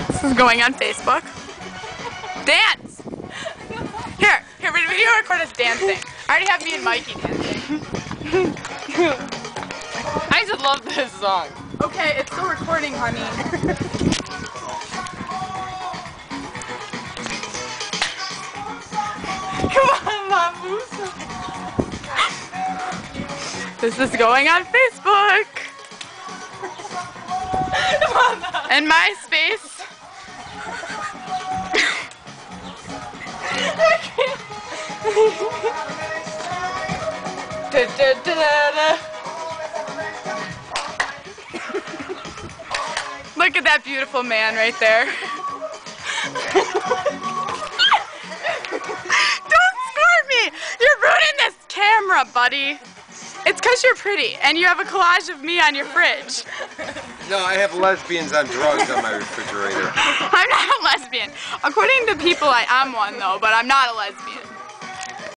This is going on Facebook. Dance! Here, video record us dancing. I already have me and Mikey dancing. I just love this song. Okay, it's still recording, honey. Come on, Mamusa. This is going on Facebook. Come on now. And MySpace. Look at that beautiful man right there. Don't squirt me! You're ruining this camera, buddy. It's because you're pretty and you have a collage of me on your fridge. No, I have lesbians on drugs on my refrigerator. I'm not a lesbian. According to people, I am one though, but I'm not a lesbian.